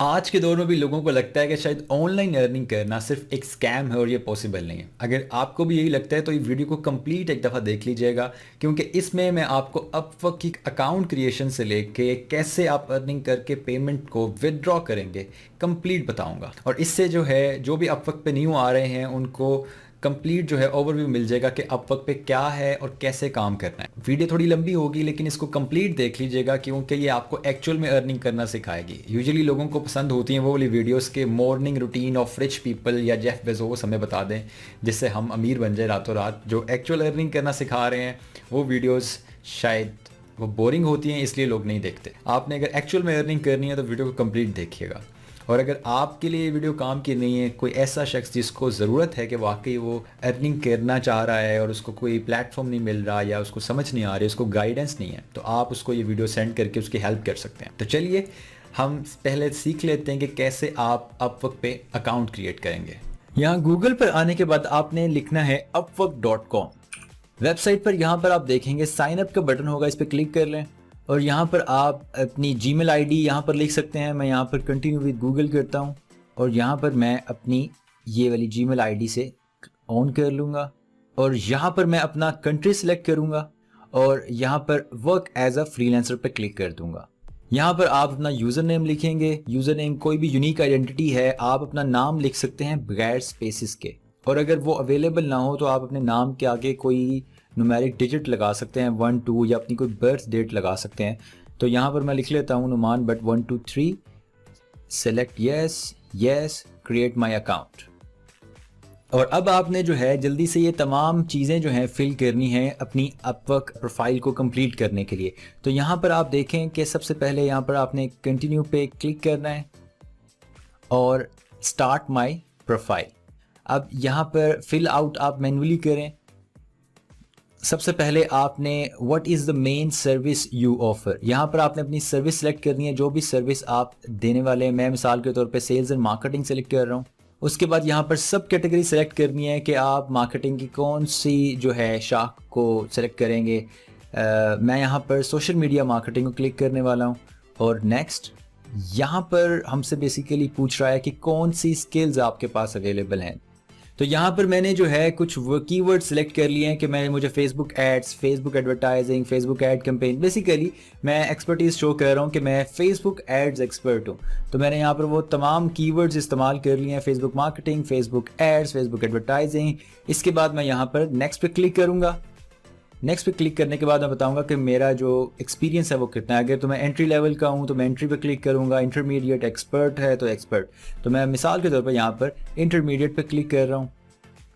आज के दौर में भी लोगों को लगता है कि शायद ऑनलाइन अर्निंग करना सिर्फ एक स्कैम है और ये पॉसिबल नहीं है। अगर आपको भी यही लगता है तो ये वीडियो को कंप्लीट एक दफ़ा देख लीजिएगा, क्योंकि इसमें मैं आपको अपवर्क की अकाउंट क्रिएशन से लेके कैसे आप अर्निंग करके पेमेंट को विदड्रॉ करेंगे कंप्लीट बताऊंगा। और इससे जो है, जो भी अपवर्क पे न्यू आ रहे हैं उनको कंप्लीट जो है ओवरव्यू मिल जाएगा कि अपवर्क पे क्या है और कैसे काम करना है। वीडियो थोड़ी लंबी होगी लेकिन इसको कंप्लीट देख लीजिएगा, क्योंकि ये आपको एक्चुअल में अर्निंग करना सिखाएगी। यूजुअली लोगों को पसंद होती हैं वो वाली वीडियोस के morning routine of rich people या जेफ बेजोस हमें बता दें जिससे हम अमीर बन जाए रातों रात। जो एक्चुअल अर्निंग करना सिखा रहे हैं वो वीडियोज़ शायद वो बोरिंग होती हैं, इसलिए लोग नहीं देखते। आपने अगर एक्चुअल में अर्निंग करनी है तो वीडियो को कंप्लीट देखिएगा। और अगर आपके लिए वीडियो काम की नहीं है, कोई ऐसा शख्स जिसको ज़रूरत है कि वाकई वो अर्निंग करना चाह रहा है और उसको कोई प्लेटफॉर्म नहीं मिल रहा या उसको समझ नहीं आ रही, उसको गाइडेंस नहीं है, तो आप उसको ये वीडियो सेंड करके उसकी हेल्प कर सकते हैं। तो चलिए हम पहले सीख लेते हैं कि कैसे आप अपवर्क पे अकाउंट क्रिएट करेंगे। यहाँ गूगल पर आने के बाद आपने लिखना है upwork.com। वेबसाइट पर यहाँ पर आप देखेंगे साइन अप का बटन होगा, इस पर क्लिक कर लें और यहाँ पर आप अपनी जीमेल आईडी यहाँ पर लिख सकते हैं। मैं यहाँ पर कंटिन्यू विद गूगल करता हूँ और यहाँ पर मैं अपनी ये वाली जीमेल आईडी से ऑन कर लूँगा और यहाँ पर मैं अपना कंट्री सेलेक्ट करूँगा और यहाँ पर वर्क एज अ फ्रीलांसर पर क्लिक कर दूँगा। यहाँ पर आप अपना यूज़र नेम लिखेंगे। यूज़र नेम कोई भी यूनिक आइडेंटिटी है, आप अपना नाम लिख सकते हैं बगैर स्पेसिस के, और अगर वो अवेलेबल ना हो तो आप अपने नाम के आगे कोई न्यूमेरिक डिजिट लगा सकते हैं, 1 2, या अपनी कोई बर्थ डेट लगा सकते हैं। तो यहाँ पर मैं लिख लेता हूँ नुमान but 1 2 3, select yes, create my account. और अब आपने जो है जल्दी से ये तमाम चीज़ें जो हैं फिल करनी है अपनी अपवर्क प्रोफाइल को कंप्लीट करने के लिए। तो यहाँ पर आप देखें कि सबसे पहले यहाँ पर आपने कंटिन्यू पे क्लिक करना है और स्टार्ट माई प्रोफाइल। अब यहाँ पर फिल आउट आप मैन्युअली करें। सबसे पहले आपने what is the main service you offer, यहाँ पर आपने अपनी सर्विस सेलेक्ट करनी है, जो भी सर्विस आप देने वाले हैं। मैं मिसाल के तौर पे सेल्स एंड मार्केटिंग सेलेक्ट कर रहा हूँ। उसके बाद यहाँ पर सब कैटेगरी सेलेक्ट करनी है कि आप मार्केटिंग की कौन सी जो है शाख को सेलेक्ट करेंगे। मैं यहाँ पर सोशल मीडिया मार्केटिंग को क्लिक करने वाला हूँ और नेक्स्ट। यहाँ पर हमसे बेसिकली पूछ रहा है कि कौन सी स्किल्स आपके पास अवेलेबल हैं। तो यहाँ पर मैंने जो है कुछ कीवर्ड सेलेक्ट कर लिए हैं कि मुझे Facebook ads, Facebook advertising, Facebook ad campaign, basically मैं एक्सपर्टीज शो कर रहा हूँ कि मैं फेसबुक एड्स एक्सपर्ट हूँ। तो मैंने यहाँ पर वो तमाम कीवर्ड्स इस्तेमाल कर लिए हैं, Facebook marketing, Facebook ads, Facebook advertising. इसके बाद मैं यहाँ पर नेक्स्ट पे क्लिक करूँगा। नेक्स्ट पे क्लिक करने के बाद मैं बताऊंगा कि मेरा जो एक्सपीरियंस है वो कितना है। अगर तो मैं एंट्री लेवल का हूँ तो मैं एंट्री पे क्लिक करूँगा, इंटरमीडिएट, एक्सपर्ट है तो एक्सपर्ट। तो मैं मिसाल के तौर पर यहाँ पर इंटरमीडिएट पे क्लिक कर रहा हूँ।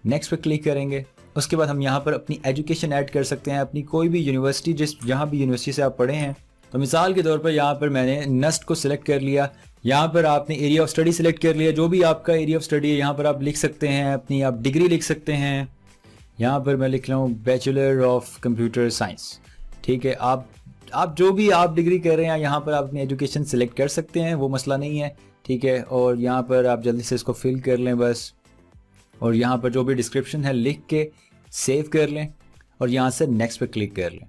नेक्स्ट पे क्लिक करेंगे। उसके बाद हम यहाँ पर अपनी एजुकेशन ऐड कर सकते हैं, अपनी कोई भी यूनिवर्सिटी, जहाँ भी यूनिवर्सिटी से आप पढ़े हैं। तो मिसाल के तौर पर यहाँ पर मैंने नस्ट को सिलेक्ट कर लिया। यहाँ पर आपने एरिया ऑफ स्टडी सिलेक्ट कर लिया, जो भी आपका एरिया ऑफ स्टडी है यहाँ पर आप लिख सकते हैं, अपनी आप डिग्री लिख सकते हैं। यहाँ पर मैं लिख रहा हूँ बैचलर ऑफ कंप्यूटर साइंस। ठीक है, आप जो भी आप डिग्री कर रहे हैं यहाँ पर आप अपनी एजुकेशन सिलेक्ट कर सकते हैं, वो मसला नहीं है। ठीक है, और यहाँ पर आप जल्दी से इसको फिल कर लें बस, और यहाँ पर जो भी डिस्क्रिप्शन है लिख के सेव कर लें और यहाँ से नेक्स्ट पे क्लिक कर लें।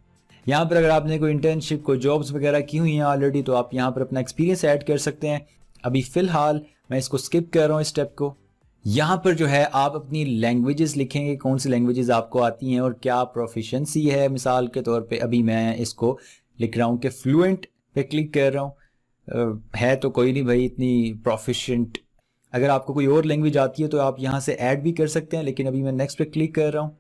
यहाँ पर अगर आपने कोई इंटर्नशिप, कोई जॉब्स वगैरह की हुई हैं ऑलरेडी तो आप यहाँ पर अपना एक्सपीरियंस ऐड कर सकते हैं। अभी फ़िलहाल मैं इसको स्किप कर रहा हूँ इस स्टेप को। यहाँ पर जो है आप अपनी लैंग्वेजेस लिखेंगे, कौन सी लैंग्वेजेस आपको आती हैं और क्या प्रोफिशेंसी है। मिसाल के तौर पे अभी मैं इसको लिख रहा हूँ कि फ्लुएंट पे क्लिक कर रहा हूँ। है तो कोई नहीं भाई इतनी प्रोफिशेंट। अगर आपको कोई और लैंग्वेज आती है तो आप यहाँ से ऐड भी कर सकते हैं, लेकिन अभी मैं नेक्स्ट पे क्लिक कर रहा हूँ।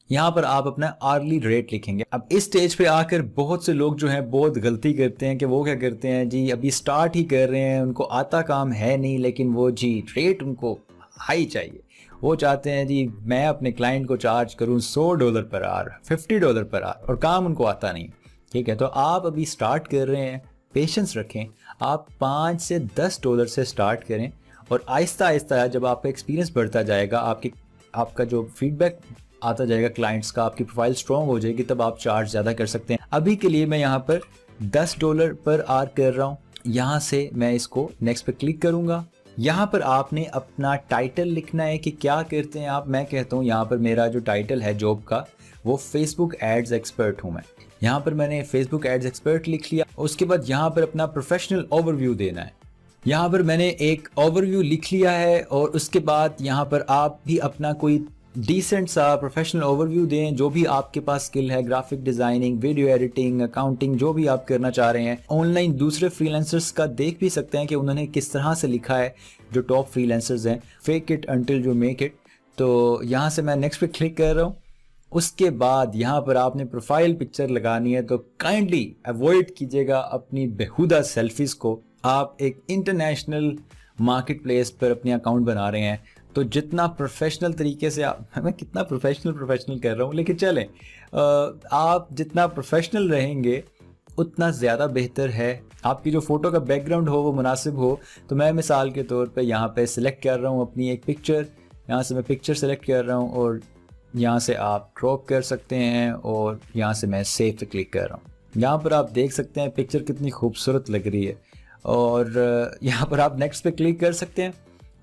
यहाँ पर आप अपना आर्ली रेट लिखेंगे। अब इस स्टेज पे आकर बहुत से लोग जो हैं बहुत गलती करते हैं कि वो क्या करते हैं जी, अभी स्टार्ट ही कर रहे हैं, उनको आता काम है नहीं, लेकिन वो जी रेट उनको हाई चाहिए। वो चाहते हैं जी मैं अपने क्लाइंट को चार्ज करूं $100 पर आवर, $50 पर आवर, और काम उनको आता नहीं। ठीक है, तो आप अभी स्टार्ट कर रहे हैं, पेशेंस रखें। आप $5 से $10 से स्टार्ट करें और आहिस्ता आहिस्ता जब आपका एक्सपीरियंस बढ़ता जाएगा, आपका जो फीडबैक आता जाएगा क्लाइंट्स का, आपकी प्रोफाइल स्ट्रॉन्ग हो जाएगी, तब आप चार्ज ज़्यादा कर सकते हैं। अभी के लिए मैं यहाँ पर $10 पर आवर कर रहा हूँ। यहाँ से मैं इसको नेक्स्ट पे क्लिक करूँगा। यहाँ पर आपने अपना टाइटल लिखना है कि क्या करते हैं आप। मैं कहता हूँ यहाँ पर मेरा जो टाइटल है जॉब का वो फेसबुक एड्स एक्सपर्ट हूँ मैं। यहाँ पर मैंने फेसबुक एड्स एक्सपर्ट लिख लिया। उसके बाद यहाँ पर अपना प्रोफेशनल ओवरव्यू देना है। यहाँ पर मैंने एक ओवरव्यू लिख लिया है और उसके बाद यहाँ पर आप भी अपना कोई डिसेंट सा प्रोफेशनल ओवरव्यू दें, जो भी आपके पास स्किल है, graphic designing, video editing, accounting, जो भी आप करना चाह रहे हैं। ऑनलाइन दूसरे फ्रीलांसर्स का देख भी सकते हैं कि उन्होंने किस तरह से लिखा है, जो टॉप फ्रीलांसर्स हैं, fake it until you make it. तो यहाँ से मैं नेक्स्ट पे क्लिक कर रहा हूँ। उसके बाद यहाँ पर आपने प्रोफाइल पिक्चर लगानी है, तो काइंडली अवॉइड कीजिएगा अपनी बेहुदा सेल्फीज़ को। आप एक इंटरनेशनल मार्केट प्लेस पर अपने अकाउंट बना रहे हैं, तो जितना प्रोफेशनल तरीके से आप मैं कितना प्रोफेशनल कर रहा हूँ, लेकिन चलें, आप जितना प्रोफेशनल रहेंगे उतना ज़्यादा बेहतर है। आपकी जो फ़ोटो का बैकग्राउंड हो वो मुनासिब हो। तो मैं मिसाल के तौर पे यहाँ पे सिलेक्ट कर रहा हूँ अपनी एक पिक्चर। यहाँ से मैं पिक्चर सेलेक्ट कर रहा हूँ और यहाँ से आप क्रॉप कर सकते हैं और यहाँ से मैं सेव पे क्लिक कर रहा हूँ। यहाँ पर आप देख सकते हैं पिक्चर कितनी खूबसूरत लग रही है और यहाँ पर आप नेक्स्ट पे क्लिक कर सकते हैं।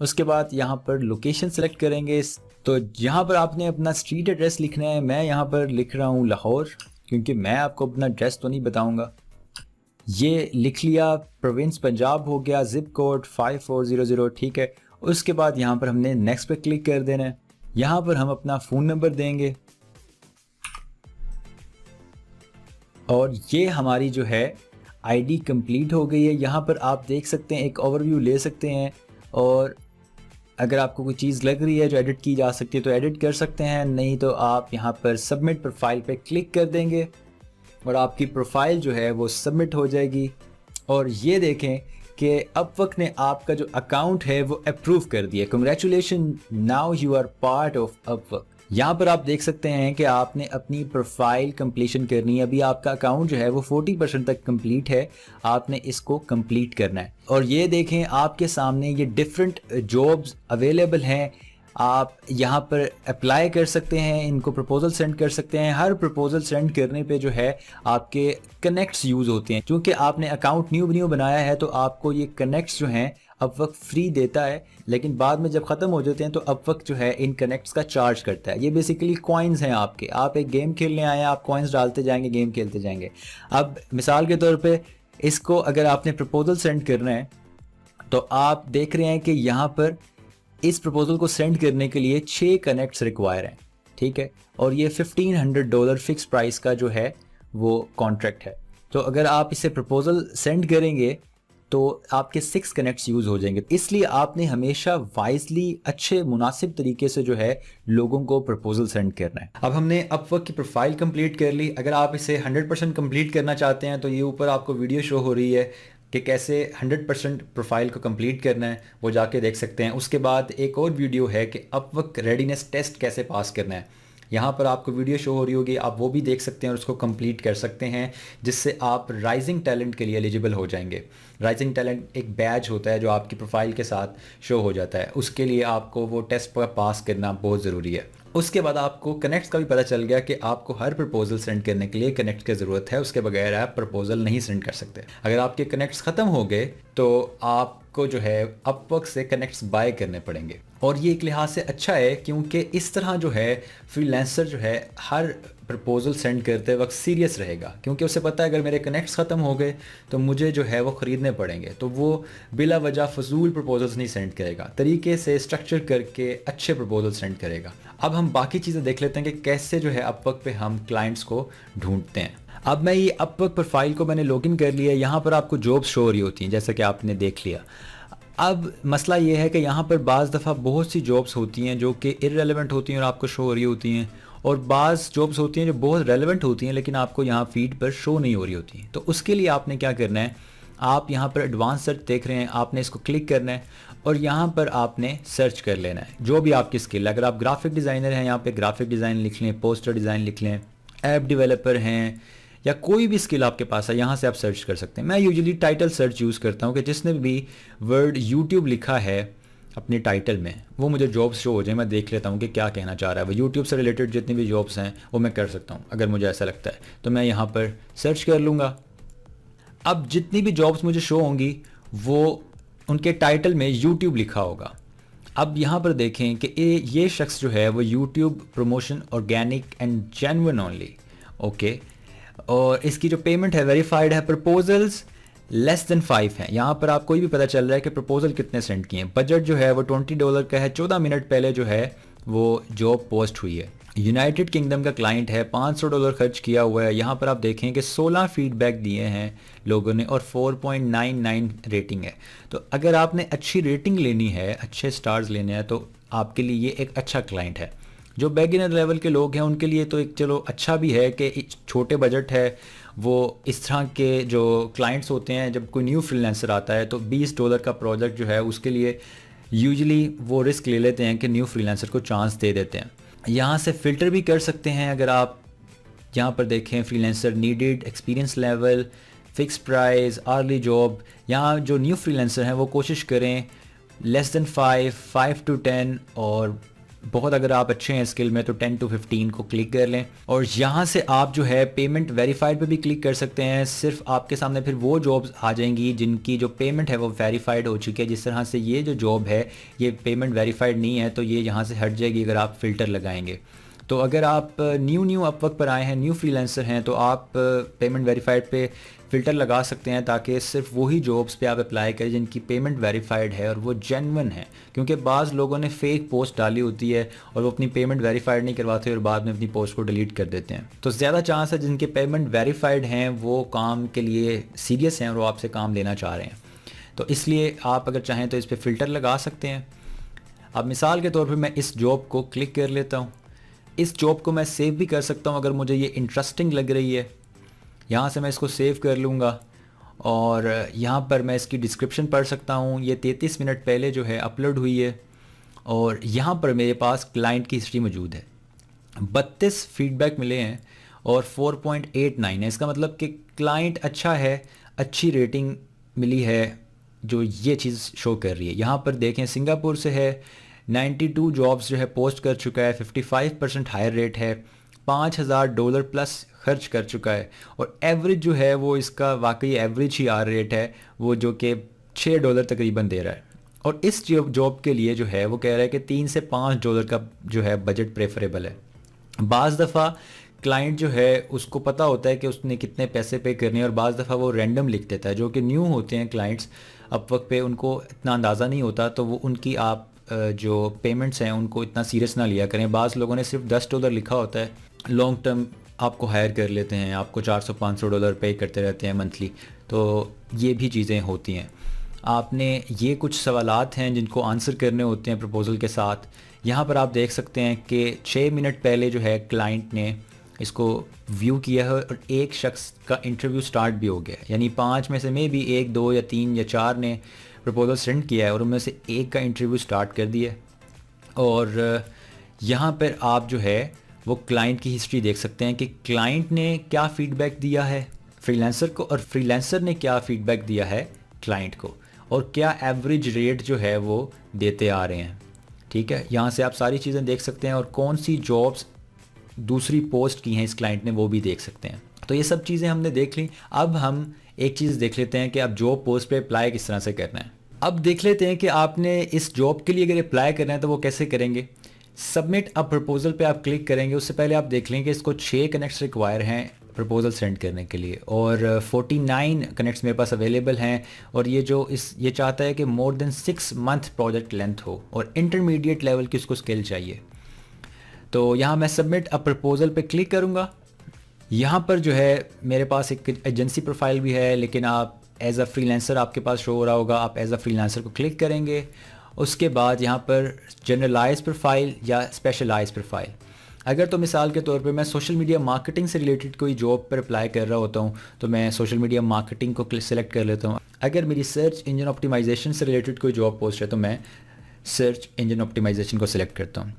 उसके बाद यहाँ पर लोकेशन सेलेक्ट करेंगे, तो यहाँ पर आपने अपना स्ट्रीट एड्रेस लिखना है। मैं यहाँ पर लिख रहा हूँ लाहौर, क्योंकि मैं आपको अपना एड्रेस तो नहीं बताऊँगा। ये लिख लिया, प्रोविंस पंजाब हो गया, जिप कोड 5400, ठीक है। उसके बाद यहाँ पर हमने नेक्स्ट पे क्लिक कर देना है। यहाँ पर हम अपना फ़ोन नंबर देंगे और ये हमारी जो है आईडी कंप्लीट हो गई है। यहाँ पर आप देख सकते हैं, एक ओवरव्यू ले सकते हैं और अगर आपको कोई चीज़ लग रही है जो एडिट की जा सकती है तो एडिट कर सकते हैं, नहीं तो आप यहाँ पर सबमिट प्रोफाइल पे क्लिक कर देंगे और आपकी प्रोफाइल जो है वो सबमिट हो जाएगी। और ये देखें कि अपवर्क ने आपका जो अकाउंट है वो अप्रूव कर दिया। Congratulation, now you are part of Upwork. यहाँ पर आप देख सकते हैं कि आपने अपनी प्रोफाइल कंप्लीशन करनी है। अभी आपका अकाउंट जो है वो 40% तक कंप्लीट है, आपने इसको कंप्लीट करना है। और ये देखें आपके सामने ये डिफरेंट जॉब्स अवेलेबल हैं। आप यहाँ पर अप्लाई कर सकते हैं, इनको प्रपोजल सेंड कर सकते हैं। हर प्रपोजल सेंड करने पे जो है आपके कनेक्ट्स यूज़ होते हैं। क्योंकि आपने अकाउंट न्यू बनाया है तो आपको ये कनेक्ट्स जो हैं अपवर्क फ्री देता है, लेकिन बाद में जब ख़त्म हो जाते हैं तो अपवर्क जो है इन कनेक्ट्स का चार्ज करता है। ये बेसिकली कॉइन्स हैं आपके। आप एक गेम खेलने आए हैं, आप कॉइन्स डालते जाएंगे, गेम खेलते जाएंगे। अब मिसाल के तौर पे इसको अगर आपने प्रपोजल सेंड करना है तो आप देख रहे हैं कि यहाँ पर इस प्रपोजल को सेंड करने के लिए 6 कनेक्ट्स रिक्वायर हैं, ठीक है। और ये $1500 फिक्स प्राइस का जो है वो कॉन्ट्रैक्ट है। तो अगर आप इसे प्रपोजल सेंड करेंगे तो आपके 6 कनेक्ट्स यूज़ हो जाएंगे। इसलिए आपने हमेशा वाइजली अच्छे मुनासिब तरीके से जो है लोगों को प्रपोजल सेंड करना है। अब हमने अपवर्क की प्रोफाइल कंप्लीट कर ली। अगर आप इसे 100% कंप्लीट करना चाहते हैं तो ये ऊपर आपको वीडियो शो हो रही है कि कैसे 100% प्रोफाइल को कंप्लीट करना है, वो जाके देख सकते हैं। उसके बाद एक और वीडियो है कि अपवर्क रेडीनेस टेस्ट कैसे पास करना है। यहाँ पर आपको वीडियो शो हो रही होगी, आप वो भी देख सकते हैं और उसको कंप्लीट कर सकते हैं, जिससे आप राइजिंग टैलेंट के लिए एलिजिबल हो जाएंगे। राइजिंग टैलेंट एक बैज होता है जो आपकी प्रोफाइल के साथ शो हो जाता है। उसके लिए आपको वो टेस्ट पर पास करना बहुत ज़रूरी है। उसके बाद आपको कनेक्ट्स का भी पता चल गया कि आपको हर प्रपोजल सेंड करने के लिए कनेक्ट की ज़रूरत है, उसके बगैर आप प्रपोजल नहीं सेंड कर सकते। अगर आपके कनेक्ट्स ख़त्म हो गए तो आपको जो है अपवर्क से कनेक्ट्स बाय करने पड़ेंगे। और ये एक लिहाज से अच्छा है क्योंकि इस तरह जो है फ्रीलांसर जो है हर प्रपोजल सेंड करते वक्त सीरियस रहेगा, क्योंकि उसे पता है अगर मेरे कनेक्ट्स ख़त्म हो गए तो मुझे जो है वो ख़रीदने पड़ेंगे, तो वो बिला वजह फजूल प्रपोजल्स नहीं सेंड करेगा, तरीके से स्ट्रक्चर करके अच्छे प्रपोजल सेंड करेगा। अब हम बाकी चीज़ें देख लेते हैं कि कैसे जो है अपवर्क पे हम क्लाइंट्स को ढूंढते हैं। अब मैं ये अपवर्क प्रोफाइल को मैंने लॉगिन कर लिया है। यहाँ पर आपको जॉब्स शो हो रही होती हैं जैसा कि आपने देख लिया। अब मसला ये है कि यहाँ पर बाज़ दफ़ा बहुत सी जॉब्स होती हैं जो कि इररेलेवेंट होती हैं और आपको शो हो रही होती हैं, और बाज़ जॉब्स होती हैं जो बहुत रेलेवेंट होती हैं लेकिन आपको यहाँ फीड पर शो नहीं हो रही होती हैं। तो उसके लिए आपने क्या करना है, आप यहाँ पर एडवांस सर्च देख रहे हैं, आपने इसको क्लिक करना है और यहाँ पर आपने सर्च कर लेना है जो भी आपकी स्किल है। अगर आप ग्राफिक डिज़ाइनर हैं, यहाँ पे ग्राफिक डिज़ाइन लिख लें, पोस्टर डिज़ाइन लिख लें, ऐप डेवलपर हैं या कोई भी स्किल आपके पास है, यहाँ से आप सर्च कर सकते हैं। मैं यूजुअली टाइटल सर्च यूज़ करता हूँ कि जिसने भी वर्ड यूट्यूब लिखा है अपने टाइटल में वो मुझे जॉब्स शो हो जाए, मैं देख लेता हूँ कि क्या कहना चाह रहा है वो। यूट्यूब से रिलेटेड जितनी भी जॉब्स हैं वो मैं कर सकता हूँ अगर मुझे ऐसा लगता है, तो मैं यहाँ पर सर्च कर लूँगा। अब जितनी भी जॉब्स मुझे शो होंगी वो उनके टाइटल में यूट्यूब लिखा होगा। अब यहाँ पर देखें कि ये शख्स जो है वो YouTube promotion organic and genuine only, okay, और इसकी जो पेमेंट है वेरीफाइड है। प्रपोजल्स लेस देन 5 है। यहाँ पर आपको ये भी पता चल रहा है कि प्रपोजल कितने सेंड किए हैं। बजट जो है वो $20 का है। 14 मिनट पहले जो है वो जॉब पोस्ट हुई है। यूनाइटेड किंगडम का क्लाइंट है, $500 खर्च किया हुआ है। यहाँ पर आप देखें कि 16 फीडबैक दिए हैं लोगों ने और 4.99 रेटिंग है। तो अगर आपने अच्छी रेटिंग लेनी है, अच्छे स्टार्स लेने हैं, तो आपके लिए ये एक अच्छा क्लाइंट है। जो बिगिनर लेवल के लोग हैं उनके लिए तो एक चलो अच्छा भी है कि छोटे बजट है। वो इस तरह के जो क्लाइंट्स होते हैं, जब कोई न्यू फ्रीलांसर आता है तो $20 का प्रोजेक्ट जो है उसके लिए यूजुअली वो रिस्क ले लेते हैं कि न्यू फ्रीलांसर को चांस दे देते हैं। यहाँ से फ़िल्टर भी कर सकते हैं। अगर आप यहाँ पर देखें freelancer needed, experience level, fix price, early job, यहाँ जो न्यू फ्रीलांसर हैं वो कोशिश करें लेस देन 5 to 10, और बहुत अगर आप अच्छे हैं स्किल में तो 10 to 15 को क्लिक कर लें। और यहाँ से आप जो है पेमेंट वेरीफाइड पे भी क्लिक कर सकते हैं। सिर्फ आपके सामने फिर वो जॉब्स आ जाएंगी जिनकी जो पेमेंट है वो वेरीफाइड हो चुकी है। जिस तरह से ये जो जॉब है ये पेमेंट वेरीफाइड नहीं है तो ये यहाँ से हट जाएगी अगर आप फ़िल्टर लगाएंगे। तो अगर आप न्यू अपवर्क पर आए हैं, न्यू फ्रीलांसर हैं, तो आप पेमेंट वेरीफाइड पे फ़िल्टर लगा सकते हैं ताकि सिर्फ वही जॉब्स पे आप अप्लाई करें जिनकी पेमेंट वेरीफाइड है और वो जेन्युइन है। क्योंकि बाज़ लोगों ने फेक पोस्ट डाली होती है और वो अपनी पेमेंट वेरीफाइड नहीं करवाते और बाद में अपनी पोस्ट को डिलीट कर देते हैं। तो ज़्यादा चांस है जिनके पेमेंट वेरीफाइड हैं वो काम के लिए सीरियस हैं और वो आपसे काम लेना चाह रहे हैं। तो इसलिए आप अगर चाहें तो इस पर फ़िल्टर लगा सकते हैं। अब मिसाल के तौर पर मैं इस जॉब को क्लिक कर लेता हूँ। इस जॉब को मैं सेव भी कर सकता हूँ अगर मुझे ये इंटरेस्टिंग लग रही है। यहाँ से मैं इसको सेव कर लूँगा और यहाँ पर मैं इसकी डिस्क्रिप्शन पढ़ सकता हूँ। ये 33 मिनट पहले जो है अपलोड हुई है और यहाँ पर मेरे पास क्लाइंट की हिस्ट्री मौजूद है। 32 फीडबैक मिले हैं और 4.89 है। इसका मतलब कि क्लाइंट अच्छा है, अच्छी रेटिंग मिली है जो ये चीज़ शो कर रही है। यहाँ पर देखें सिंगापुर से है, 92 जॉब्स जो है पोस्ट कर चुका है, 55% हायर रेट है, $5,000 प्लस खर्च कर चुका है और एवरेज जो है वो इसका वाकई एवरेज ही आर रेट है वो जो कि $6 तकरीबन दे रहा है। और इस जॉब के लिए जो है वो कह रहा है कि $3 से $5 का जो है बजट प्रेफरेबल है। बाज़ दफ़ा क्लाइंट जो है उसको पता होता है कि उसने कितने पैसे पे करने हैं और बाज़ दफ़ा वो रैंडम लिख देता है। जो कि न्यू होते हैं क्लाइंट्स अपवर्क पे उनको इतना अंदाज़ा नहीं होता, तो वो उनकी आप जो पेमेंट्स हैं उनको इतना सीरियस ना लिया करें। बाज़ लोगों ने सिर्फ $10 लिखा होता है, लॉन्ग टर्म आपको हायर कर लेते हैं, आपको $400-500 पे करते रहते हैं मंथली। तो ये भी चीज़ें होती हैं। आपने ये कुछ सवालात हैं जिनको आंसर करने होते हैं प्रपोज़ल के साथ। यहाँ पर आप देख सकते हैं कि 6 मिनट पहले जो है क्लाइंट ने इसको व्यू किया है और एक शख्स का इंटरव्यू स्टार्ट भी हो गया है। यानी 5 में से मे भी 1, 2 या 3 या 4 ने प्रपोज़ल सेंड किया है और उनमें से एक का इंटरव्यू स्टार्ट कर दिया है। और यहाँ पर आप जो है वो क्लाइंट की हिस्ट्री देख सकते हैं कि क्लाइंट ने क्या फ़ीडबैक दिया है फ्रीलांसर को और फ्रीलांसर ने क्या फ़ीडबैक दिया है क्लाइंट को और क्या एवरेज रेट जो है वो देते आ रहे हैं। ठीक है, यहाँ से आप सारी चीज़ें देख सकते हैं और कौन सी जॉब्स दूसरी पोस्ट की हैं इस क्लाइंट ने वो भी देख सकते हैं। तो ये सब चीज़ें हमने देख ली। अब हम एक चीज़ देख लेते हैं कि अब जॉब पोस्ट पे अप्लाई किस तरह से करना है। अब देख लेते हैं कि आपने इस जॉब के लिए अगर अप्लाई करना है तो वो कैसे करेंगे। सबमिट अ प्रपोजल पे आप क्लिक करेंगे। उससे पहले आप देख लें कि इसको 6 कनेक्ट्स रिक्वायर हैं प्रपोजल सेंड करने के लिए और 49 कनेक्ट्स मेरे पास अवेलेबल हैं। और ये चाहता है कि more than 6 month project length हो और इंटरमीडिएट लेवल की उसको स्किल चाहिए। तो यहाँ मैं सबमिट अ प्रपोजल पे क्लिक करूँगा। यहाँ पर जो है मेरे पास एक एजेंसी प्रोफाइल भी है, लेकिन आप एज अ फ्रीलांसर आपके पास शो हो रहा होगा। आप एज अ फ्रीलांसर को क्लिक करेंगे। उसके बाद यहाँ पर जनरलाइज प्रोफाइल या स्पेशलाइज प्रोफाइल। अगर तो मिसाल के तौर पे मैं सोशल मीडिया मार्केटिंग से रिलेटेड कोई जॉब पर अप्लाई कर रहा होता हूँ तो मैं सोशल मीडिया मार्केटिंग को सिलेक्ट कर लेता हूँ। अगर मेरी सर्च इंजन ऑप्टिमाइजेशन से रिलेटेड कोई जॉब पोस्ट है तो मैं सर्च इंजन ऑप्टिमाइजेशन को सिलेक्ट करता हूँ।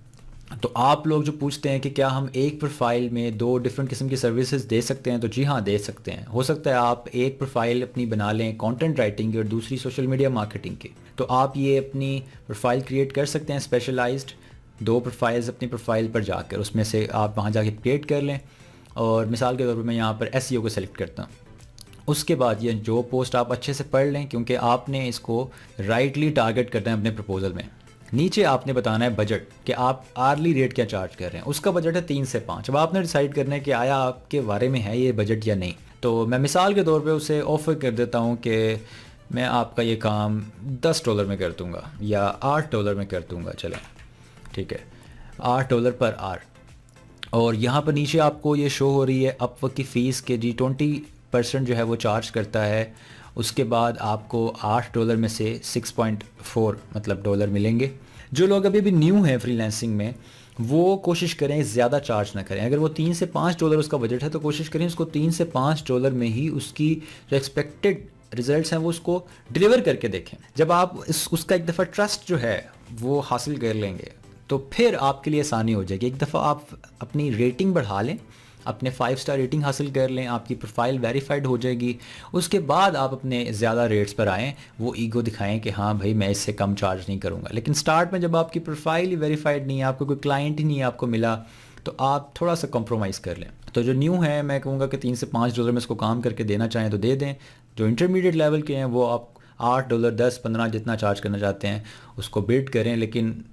तो आप लोग जो पूछते हैं कि क्या हम एक प्रोफाइल में 2 डिफरेंट किस्म की सर्विसेज दे सकते हैं, तो जी हाँ दे सकते हैं। हो सकता है आप एक प्रोफाइल अपनी बना लें कंटेंट राइटिंग की और दूसरी सोशल मीडिया मार्केटिंग की। तो आप ये अपनी प्रोफाइल क्रिएट कर सकते हैं स्पेशलाइज्ड 2 प्रोफाइल्स अपनी प्रोफाइल पर जाकर, उसमें से आप वहाँ जाके क्रिएट कर लें। और मिसाल के तौर पर मैं यहाँ पर SEO को सिलेक्ट करता हूँ। उसके बाद ये जो पोस्ट आप अच्छे से पढ़ लें क्योंकि आपने इसको राइटली टारगेट करना है अपने प्रपोजल में। नीचे आपने बताना है बजट कि आप आर्ली रेट क्या चार्ज कर रहे हैं। उसका बजट है 3 से 5। अब आपने डिसाइड करना है कि आया आपके बारे में है ये बजट या नहीं। तो मैं मिसाल के तौर पे उसे ऑफ़र कर देता हूँ कि मैं आपका ये काम $10 में कर दूँगा या $8 में कर दूँगा, चलें ठीक है, $8 पर आवर। और यहाँ पर नीचे आपको ये शो हो रही है अपवर्क की फ़ीस के जी 20% जो है वो चार्ज करता है। उसके बाद आपको $8 में से 6.4 मतलब डॉलर मिलेंगे। जो लोग अभी भी न्यू हैं फ्रीलांसिंग में, वो कोशिश करें ज़्यादा चार्ज ना करें। अगर वो $3 से $5 उसका बजट है तो कोशिश करें उसको $3 से $5 में ही उसकी जो एक्सपेक्टेड रिजल्ट्स हैं वो उसको डिलीवर करके देखें। जब आप उसका एक दफ़ा ट्रस्ट जो है वो हासिल कर लेंगे तो फिर आपके लिए आसानी हो जाएगी। एक दफ़ा आप अपनी रेटिंग बढ़ा लें, अपने 5 स्टार रेटिंग हासिल कर लें, आपकी प्रोफाइल वेरीफाइड हो जाएगी। उसके बाद आप अपने ज़्यादा रेट्स पर आएँ, वो ईगो दिखाएं कि हाँ भाई मैं इससे कम चार्ज नहीं करूँगा। लेकिन स्टार्ट में जब आपकी प्रोफाइल ही वेरीफाइड नहीं है, आपको कोई क्लाइंट ही नहीं है आपको मिला, तो आप थोड़ा सा कॉम्प्रोमाइज़ कर लें। तो जो न्यू है मैं कहूँगा कि $3 से $5 में इसको काम करके देना चाहें तो दे दें। जो इंटरमीडिएट लेवल के हैं वो आप $8, 10, 15 जितना चार्ज करना चाहते हैं उसको बिड करें। लेकिन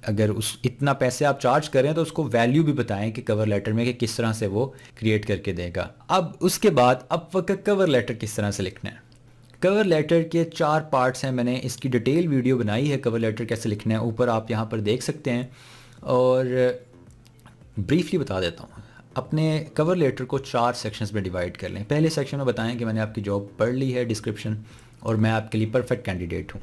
अगर उस इतना पैसे आप चार्ज करें तो उसको वैल्यू भी बताएं कि कवर लेटर में कि किस तरह से वो क्रिएट करके देगा। अब उसके बाद अपवर्क का कवर लेटर किस तरह से लिखना है। कवर लेटर के 4 पार्ट्स हैं, मैंने इसकी डिटेल वीडियो बनाई है कवर लेटर कैसे लिखना है, ऊपर आप यहाँ पर देख सकते हैं। और ब्रीफली बता देता हूँ, अपने कवर लेटर को 4 सेक्शंस में डिवाइड कर लें। पहले सेक्शन में बताएं कि मैंने आपकी जॉब पढ़ ली है, डिस्क्रिप्शन, और मैं आपके लिए परफेक्ट कैंडिडेट हूँ।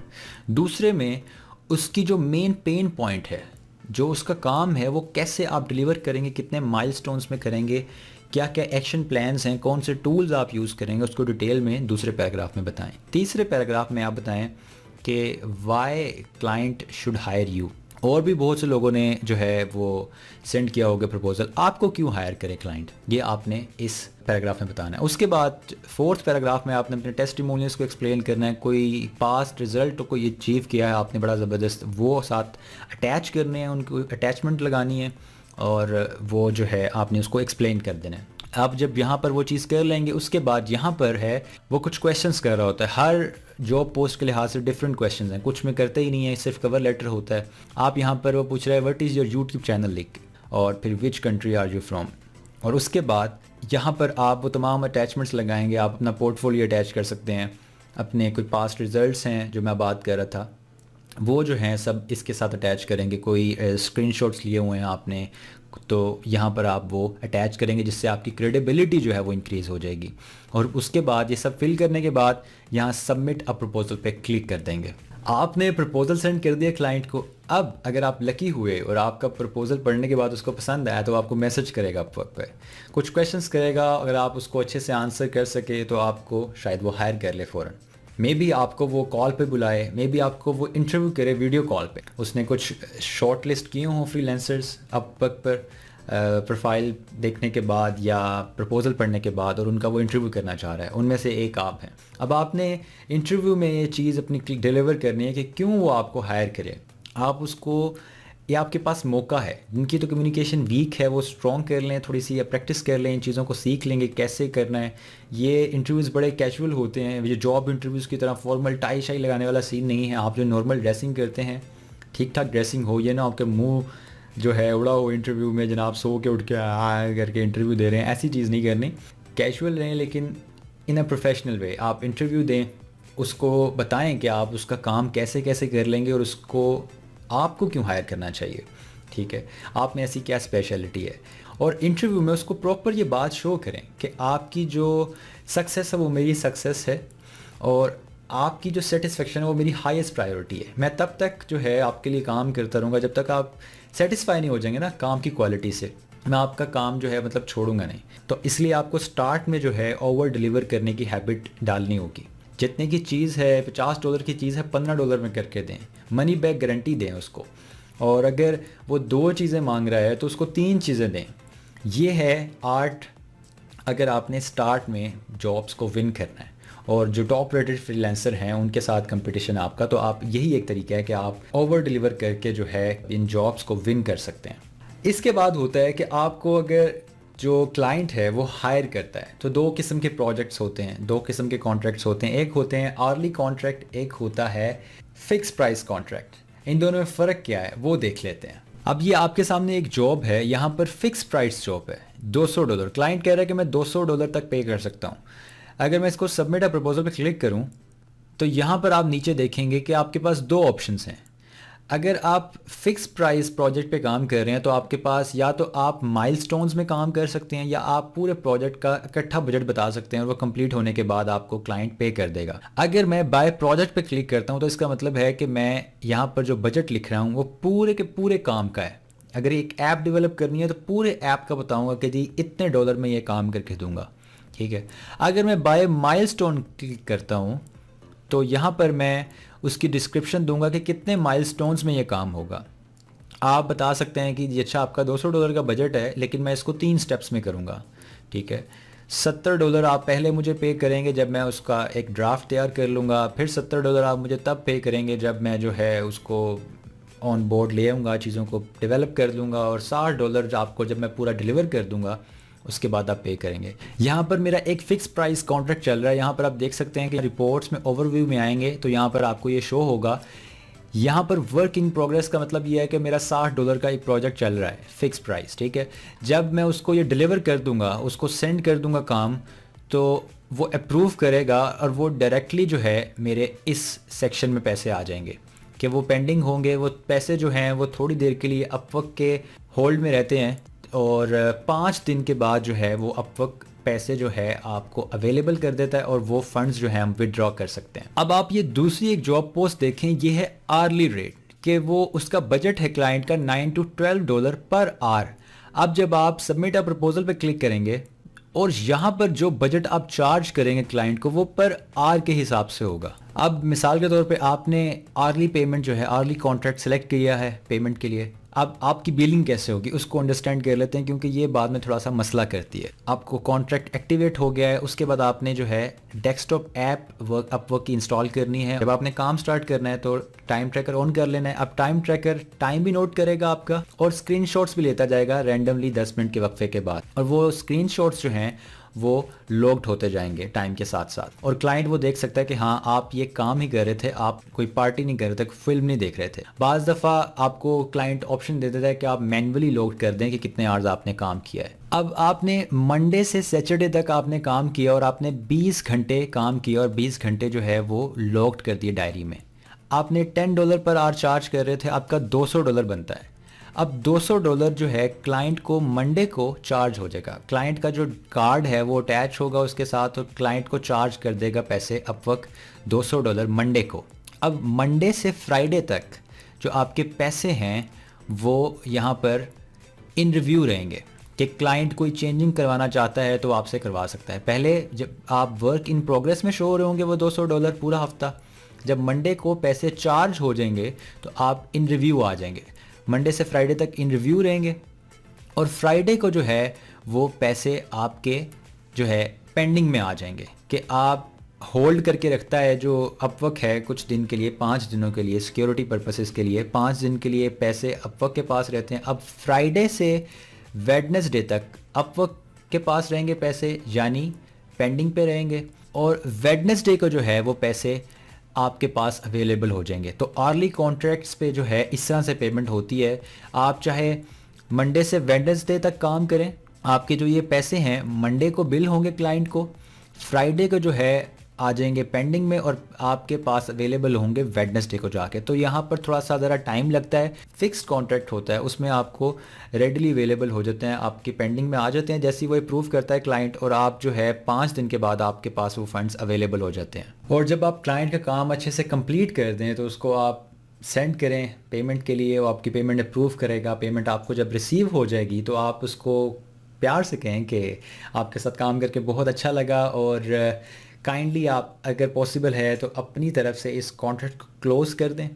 दूसरे में उसकी जो मेन पेन पॉइंट है, जो उसका काम है, वो कैसे आप डिलीवर करेंगे, कितने माइलस्टोन्स में करेंगे, क्या क्या एक्शन प्लान्स हैं, कौन से टूल्स आप यूज़ करेंगे, उसको डिटेल में दूसरे पैराग्राफ में बताएं। तीसरे पैराग्राफ में आप बताएं कि why client should hire you. और भी बहुत से लोगों ने जो है वो सेंड किया होगा प्रपोजल, आपको क्यों हायर करे क्लाइंट, ये आपने इस पैराग्राफ में बताना है। उसके बाद 4th पैराग्राफ में आपने अपने टेस्टिमोनियल्स को एक्सप्लेन करना है, कोई पास्ट रिजल्ट कोई अचीव किया है आपने बड़ा ज़बरदस्त, वो साथ अटैच करने हैं, उनको अटैचमेंट लगानी है और वो जो है आपने उसको एक्सप्लेन कर देना है। आप जब यहाँ पर वो चीज़ कर लेंगे उसके बाद यहाँ पर है वो कुछ क्वेश्चंस कर रहा होता है। हर जॉब पोस्ट के लिहाज से डिफरेंट क्वेश्चंस हैं, कुछ में करते ही नहीं है, सिर्फ कवर लेटर होता है। आप यहाँ पर वो पूछ रहा है what is your YouTube channel लिख, और फिर which country are you from. और उसके बाद यहाँ पर आप वो तमाम अटैचमेंट्स लगाएंगे। आप अपना पोर्टफोलियो अटैच कर सकते हैं, अपने कोई पास्ट रिजल्ट्स हैं जो मैं बात कर रहा था वो जो हैं सब इसके साथ अटैच करेंगे। कोई स्क्रीनशॉट्स लिए हुए हैं आपने तो यहाँ पर आप वो अटैच करेंगे, जिससे आपकी क्रेडिबिलिटी जो है वो इंक्रीज़ हो जाएगी। और उसके बाद ये सब फिल करने के बाद यहाँ सबमिट अ प्रपोजल पे क्लिक कर देंगे। आपने प्रपोजल सेंड कर दिया क्लाइंट को। अब अगर आप लकी हुए और आपका प्रपोजल पढ़ने के बाद उसको पसंद आया तो आपको मैसेज करेगा अपवर्क पे, कुछ क्वेश्चंस करेगा। अगर आप उसको अच्छे से आंसर कर सके तो आपको शायद वो हायर कर ले फ़ौरन। मे बी आपको वो कॉल पे बुलाए, मे बी आपको वो इंटरव्यू करे वीडियो कॉल पे। उसने कुछ शॉर्ट लिस्ट किए हों फ्रीलांसर्स अपवर्क पर प्रोफाइल देखने के बाद या प्रपोजल पढ़ने के बाद, और उनका वो इंटरव्यू करना चाह रहा है, उनमें से एक आप हैं। अब आपने इंटरव्यू में ये चीज़ अपनी डिलीवर करनी है कि क्यों वो आपको हायर करे। आप उसको, ये आपके पास मौका है। जिनकी तो कम्युनिकेशन वीक है वो स्ट्रॉन्ग कर लें, थोड़ी सी प्रैक्टिस कर लें, इन चीज़ों को सीख लेंगे कैसे करना है। ये इंटरव्यूज़ बड़े कैजुअल होते हैं, ये जॉब इंटरव्यूज़ की तरह फॉर्मल टाई शाई लगाने वाला सीन नहीं है। आप जो नॉर्मल ड्रेसिंग करते हैं, ठीक ठाक ड्रेसिंग हो, ये ना आपके मुंह जो है उड़ा हो इंटरव्यू में, जनाब सो के उठ के आ करके इंटरव्यू दे रहे हैं, ऐसी चीज़ नहीं करनी। कैजुअल रहें लेकिन इन अ प्रोफेशनल वे। आप इंटरव्यू दें, उसको बताएं कि आप उसका काम कैसे कैसे कर लेंगे और उसको आपको क्यों हायर करना चाहिए, ठीक है, आप में ऐसी क्या स्पेशलिटी है। और इंटरव्यू में उसको प्रॉपर ये बात शो करें कि आपकी जो सक्सेस है वो मेरी सक्सेस है और आपकी जो सेटिस्फेक्शन है वो मेरी हाईएस्ट प्रायोरिटी है। मैं तब तक जो है आपके लिए काम करता रहूँगा जब तक आप सेटिस्फाई नहीं हो जाएंगे ना काम की क्वालिटी से। मैं आपका काम जो है मतलब छोड़ूंगा नहीं। तो इसलिए आपको स्टार्ट में जो है ओवर डिलीवर करने की हैबिट डालनी होगी। जितने की चीज़ है, $50 की चीज़ है, $15 में करके दें, मनी बैक गारंटी दें उसको। और अगर वो 2 चीज़ें मांग रहा है तो उसको 3 चीज़ें दें। ये है आर्ट अगर आपने स्टार्ट में जॉब्स को विन करना है। और जो टॉप रेटेड फ्रीलांसर हैं उनके साथ कंपटीशन आपका, तो आप यही एक तरीका है कि आप ओवर डिलीवर करके जो है इन जॉब्स को विन कर सकते हैं। इसके बाद होता है कि आपको अगर जो क्लाइंट है वो हायर करता है तो 2 किस्म के प्रोजेक्ट्स होते हैं, 2 किस्म के कॉन्ट्रैक्ट्स होते हैं। एक होते हैं आर्ली कॉन्ट्रैक्ट, एक होता है फिक्स प्राइस कॉन्ट्रैक्ट। इन दोनों में फ़र्क क्या है वो देख लेते हैं। अब ये आपके सामने एक जॉब है, यहाँ पर फिक्स प्राइस जॉब है, $200। क्लाइंट कह रहा है कि मैं $200 तक पे कर सकता हूँ। अगर मैं इसको सबमिट अ प्रपोजल पे क्लिक करूँ तो यहाँ पर आप नीचे देखेंगे कि आपके पास दो ऑप्शंस हैं। अगर आप फिक्स प्राइस प्रोजेक्ट पे काम कर रहे हैं तो आपके पास या तो आप माइलस्टोन्स में काम कर सकते हैं या आप पूरे प्रोजेक्ट का इकट्ठा बजट बता सकते हैं और वो कंप्लीट होने के बाद आपको क्लाइंट पे कर देगा। अगर मैं बाय प्रोजेक्ट पे क्लिक करता हूँ तो इसका मतलब है कि मैं यहाँ पर जो बजट लिख रहा हूँ वो पूरे के पूरे काम का है। अगर एक ऐप डेवलप करनी है तो पूरे ऐप का बताऊँगा कि जी इतने डॉलर में ये काम करके दूंगा, ठीक है। अगर मैं बाय माइलस्टोन क्लिक करता हूँ तो यहाँ पर मैं उसकी डिस्क्रिप्शन दूंगा कि कितने माइलस्टोन्स में ये काम होगा। आप बता सकते हैं कि जी अच्छा आपका $200 का बजट है लेकिन मैं इसको 3 स्टेप्स में करूँगा, ठीक है। $70 आप पहले मुझे पे करेंगे जब मैं उसका एक ड्राफ्ट तैयार कर लूँगा, फिर $70 आप मुझे तब पे करेंगे जब मैं जो है उसको ऑन बोर्ड ले आऊँगा, चीज़ों को डेवलप कर दूँगा, और $60 आपको जब मैं पूरा डिलीवर कर दूँगा उसके बाद आप पे करेंगे। यहाँ पर मेरा एक फ़िक्स प्राइस कॉन्ट्रैक्ट चल रहा है। यहाँ पर आप देख सकते हैं कि रिपोर्ट्स में ओवरव्यू में आएंगे तो यहाँ पर आपको ये शो होगा। यहाँ पर वर्क इन प्रोग्रेस का मतलब ये है कि मेरा $60 का एक प्रोजेक्ट चल रहा है, फ़िक्स प्राइस, ठीक है। जब मैं उसको ये डिलीवर कर दूँगा, उसको सेंड कर दूँगा काम, तो वो अप्रूव करेगा और वो डायरेक्टली जो है मेरे इस सेक्शन में पैसे आ जाएंगे कि वो पेंडिंग होंगे। वो पैसे जो हैं वो थोड़ी देर के लिए अपवर्क के होल्ड में रहते हैं और 5 दिन के बाद जो है वो अपवर्क पैसे जो है आपको अवेलेबल कर देता है और वो फंड्स जो है हम विड्रॉ कर सकते हैं। अब आप ये दूसरी एक जॉब पोस्ट देखें, ये है आर्ली रेट, कि वो उसका बजट है क्लाइंट का $9 to $12 पर आवर। अब जब आप सबमिट अ प्रपोजल पे क्लिक करेंगे और यहाँ पर जो बजट आप चार्ज करेंगे क्लाइंट को वो पर आवर के हिसाब से होगा। अब मिसाल के तौर पे आपने आर्ली पेमेंट जो है, आर्ली कॉन्ट्रैक्ट सेलेक्ट किया है पेमेंट के लिए। अब आपकी बिलिंग कैसे होगी उसको अंडरस्टैंड कर लेते हैं, क्योंकि ये बाद में थोड़ा सा मसला करती है। आपको कॉन्ट्रैक्ट एक्टिवेट हो गया है, उसके बाद आपने जो है डेस्कटॉप ऐप अपवर्क की इंस्टॉल करनी है। जब आपने काम स्टार्ट करना है तो टाइम ट्रैकर ऑन कर लेना है। अब टाइम ट्रैकर टाइम भी नोट करेगा आपका और स्क्रीनशॉट्स भी लेता जाएगा रैंडमली 10 मिनट के वक्फे के बाद, और वो स्क्रीनशॉट्स जो हैं वो लॉग्ड होते जाएंगे टाइम के साथ साथ, और क्लाइंट वो देख सकता है कि हाँ आप ये काम ही कर रहे थे, आप कोई पार्टी नहीं कर रहे थे, फिल्म नहीं देख रहे थे। बाज़ दफ़ा आपको क्लाइंट ऑप्शन दे देता है कि आप मैन्युअली लॉग कर दें कि कितने आवर्स आपने काम किया है। अब आपने मंडे से सैटरडे तक आपने काम किया और आपने 20 घंटे काम किया और 20 घंटे जो है वो लॉग्ड कर दिए डायरी में। आपने $10 पर आवर चार्ज कर रहे थे, आपका $200 बनता है। अब $200 जो है क्लाइंट को मंडे को चार्ज हो जाएगा। क्लाइंट का जो कार्ड है वो अटैच होगा उसके साथ और क्लाइंट को चार्ज कर देगा पैसे अपवर्क $200 मंडे को। अब मंडे से फ्राइडे तक जो आपके पैसे हैं वो यहाँ पर इन रिव्यू रहेंगे कि क्लाइंट कोई चेंजिंग करवाना चाहता है तो आपसे करवा सकता है। पहले जब आप वर्क इन प्रोग्रेस में शो हो रहे होंगे वो $200 पूरा हफ्ता, जब मंडे को पैसे चार्ज हो जाएंगे तो आप इन रिव्यू आ जाएंगे। मंडे से फ्राइडे तक इन रिव्यू रहेंगे और फ्राइडे को जो है वो पैसे आपके जो है पेंडिंग में आ जाएंगे कि आप होल्ड करके रखता है जो अपवर्क है कुछ दिन के लिए, 5 दिनों के लिए, सिक्योरिटी पर्पसेस के लिए 5 दिन के लिए पैसे अपवर्क के पास रहते हैं। अब फ्राइडे से वेडनेसडे तक अपवर्क के पास रहेंगे पैसे, यानी पेंडिंग पे रहेंगे, और वेडनेसडे को जो है वो पैसे आपके पास अवेलेबल हो जाएंगे। तो आर्ली कॉन्ट्रैक्ट्स पे जो है इस तरह से पेमेंट होती है। आप चाहे मंडे से वेडनेसडे तक काम करें, आपके जो ये पैसे हैं मंडे को बिल होंगे क्लाइंट को, फ्राइडे को जो है आ जाएंगे पेंडिंग में और आपके पास अवेलेबल होंगे वेडनेसडे को जाके। तो यहाँ पर थोड़ा सा ज़रा टाइम लगता है। फिक्स्ड कॉन्ट्रैक्ट होता है, उसमें आपको रेडली अवेलेबल हो जाते हैं, आपकी पेंडिंग में आ जाते हैं जैसे ही वो अप्रूव करता है क्लाइंट, और आप जो है 5 दिन के बाद आपके पास वो फंड्स अवेलेबल हो जाते हैं। और जब आप क्लाइंट का काम अच्छे से कंप्लीट कर दें तो उसको आप सेंड करें पेमेंट के लिए, वो आपकी पेमेंट अप्रूव करेगा। पेमेंट आपको जब रिसीव हो जाएगी तो आप उसको प्यार से कहें कि आपके साथ काम करके बहुत अच्छा लगा, और काइंडली आप अगर पॉसिबल है तो अपनी तरफ से इस कॉन्ट्रैक्ट को क्लोज़ कर दें।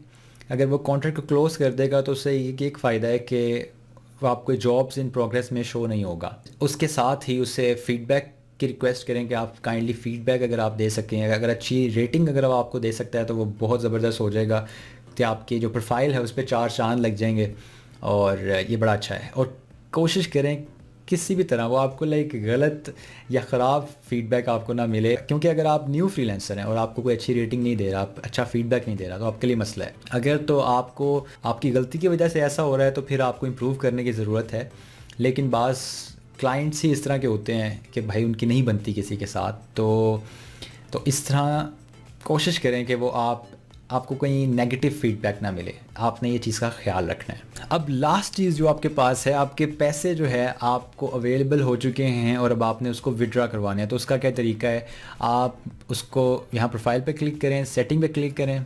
अगर वो कॉन्ट्रैक्ट को क्लोज़ कर देगा तो उससे ये एक फ़ायदा है कि वो आपको जॉब्स इन प्रोग्रेस में शो नहीं होगा। उसके साथ ही उससे फ़ीडबैक की रिक्वेस्ट करें कि आप काइंडली फ़ीडबैक अगर आप दे सकें, अगर अच्छी रेटिंग अगर वो आपको दे सकता है तो वो बहुत ज़बरदस्त हो जाएगा कि आपकी जो प्रोफाइल है उस पर 4 चांद लग जाएंगे, और ये बड़ा अच्छा है। और कोशिश करें किसी भी तरह वो आपको लाइक गलत या ख़राब फीडबैक आपको ना मिले, क्योंकि अगर आप न्यू फ्रीलांसर हैं और आपको कोई अच्छी रेटिंग नहीं दे रहा, आप अच्छा फीडबैक नहीं दे रहा, तो आपके लिए मसला है। अगर तो आपको आपकी गलती की वजह से ऐसा हो रहा है तो फिर आपको इम्प्रूव करने की ज़रूरत है। लेकिन बाज़ क्लाइंट्स ही इस तरह के होते हैं कि भाई उनकी नहीं बनती किसी के साथ, तो इस तरह कोशिश करें कि वो आपको कोई नेगेटिव फीडबैक ना मिले। आपने ये चीज़ का ख्याल रखना है। अब लास्ट चीज़ जो आपके पास है, आपके पैसे जो है आपको अवेलेबल हो चुके हैं और अब आपने उसको विड्रॉ करवाने हैं, तो उसका क्या तरीका है। आप उसको यहाँ प्रोफाइल पे क्लिक करें, सेटिंग पे क्लिक करें,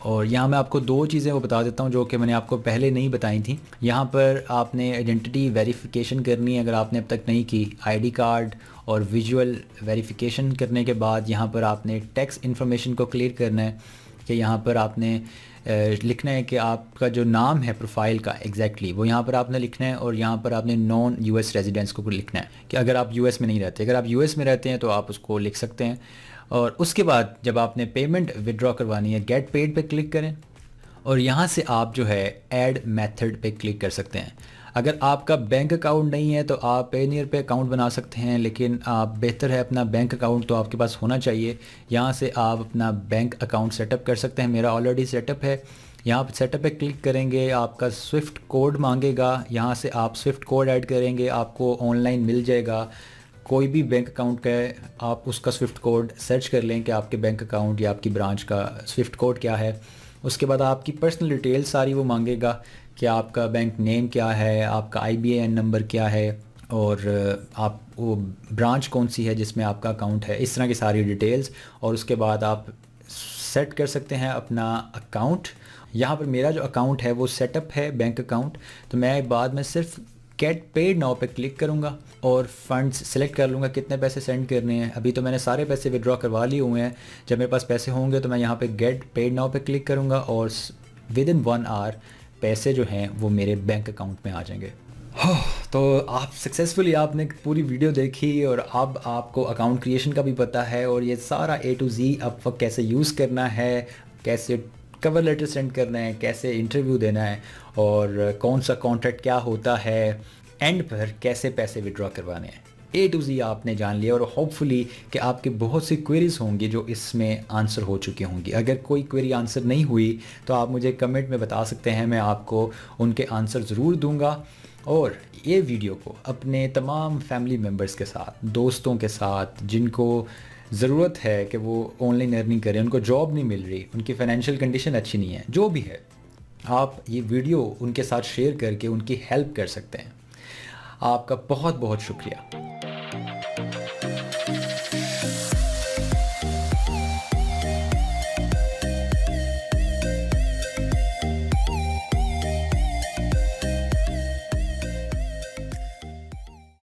और यहाँ मैं आपको दो चीज़ें वो बता देता हूँ जो कि मैंने आपको पहले नहीं बताई थी। यहाँ पर आपने आइडेंटिटी वेरिफिकेशन करनी है, अगर आपने अब तक नहीं की, आईडी कार्ड और विजुअल वेरिफिकेशन करने के बाद यहाँ पर आपने टैक्स इन्फॉर्मेशन को क्लियर करना है कि यहाँ पर आपने लिखना है कि आपका जो नाम है प्रोफाइल का एग्जैक्टली वो यहाँ पर आपने लिखना है, और यहाँ पर आपने नॉन यूएस रेजिडेंट्स को लिखना है कि अगर आप यूएस में नहीं रहते। अगर आप यूएस में रहते हैं तो आप उसको लिख सकते हैं। और उसके बाद जब आपने पेमेंट विड्रॉ करवानी है, गेट पेड पे क्लिक करें और यहाँ से आप जो है ऐड मेथड पे क्लिक कर सकते हैं। अगर आपका बैंक अकाउंट नहीं है तो आप पेनियर पे अकाउंट बना सकते हैं, लेकिन आप बेहतर है अपना बैंक अकाउंट तो आपके पास होना चाहिए। यहाँ से आप अपना बैंक अकाउंट सेटअप कर सकते हैं। मेरा ऑलरेडी सेटअप है। यहाँ पर सेटअप पे क्लिक करेंगे, आपका स्विफ्ट कोड मांगेगा, यहाँ से आप स्विफ्ट कोड ऐड करेंगे, आपको ऑनलाइन मिल जाएगा। कोई भी बैंक अकाउंट का आप उसका स्विफ्ट कोड सर्च कर लें कि आपके बैंक अकाउंट या आपकी ब्रांच का स्विफ्ट कोड क्या है। उसके बाद आपकी पर्सनल डिटेल सारी वो मांगेगा कि आपका बैंक नेम क्या है, आपका IBAN नंबर क्या है, और आप वो ब्रांच कौन सी है जिसमें आपका अकाउंट है, इस तरह की सारी डिटेल्स। और उसके बाद आप सेट कर सकते हैं अपना अकाउंट। यहाँ पर मेरा जो अकाउंट है वो सेटअप है बैंक अकाउंट, तो मैं बाद में सिर्फ गेट पेड नाउ पे क्लिक करूँगा और फंड्स सेलेक्ट कर लूँगा कितने पैसे सेंड करने हैं। अभी तो मैंने सारे पैसे विड्रॉ करवा लिए हुए हैं। जब मेरे पास पैसे होंगे तो मैं यहाँ पे गेट पेड नाउ पे क्लिक करूँगा और विद इन 1 आवर पैसे जो हैं वो मेरे बैंक अकाउंट में आ जाएंगे। तो आप सक्सेसफुली आपने पूरी वीडियो देखी और अब आपको अकाउंट क्रिएशन का भी पता है और ये सारा A to Z अब कैसे यूज़ करना है, कैसे कवर लेटर सेंड करना है, कैसे इंटरव्यू देना है, और कौन सा कॉन्ट्रैक्ट क्या होता है, एंड पर कैसे पैसे विड्रॉ करवाने हैं। A to Z आपने जान लिया और होपफुली कि आपके बहुत सी क्वेरीज़ होंगी जो इसमें आंसर हो चुकी होंगी। अगर कोई क्वेरी आंसर नहीं हुई तो आप मुझे कमेंट में बता सकते हैं, मैं आपको उनके आंसर ज़रूर दूंगा। और ये वीडियो को अपने तमाम फैमिली मेम्बर्स के साथ, दोस्तों के साथ जिनको ज़रूरत है कि वो ऑनलाइन अर्निंग करें, उनको जॉब नहीं मिल रही, उनकी फ़ाइनेंशियल कंडीशन अच्छी नहीं है, जो भी है, आप ये वीडियो उनके साथ शेयर करके उनकी हेल्प कर सकते हैं। आपका बहुत बहुत शुक्रिया।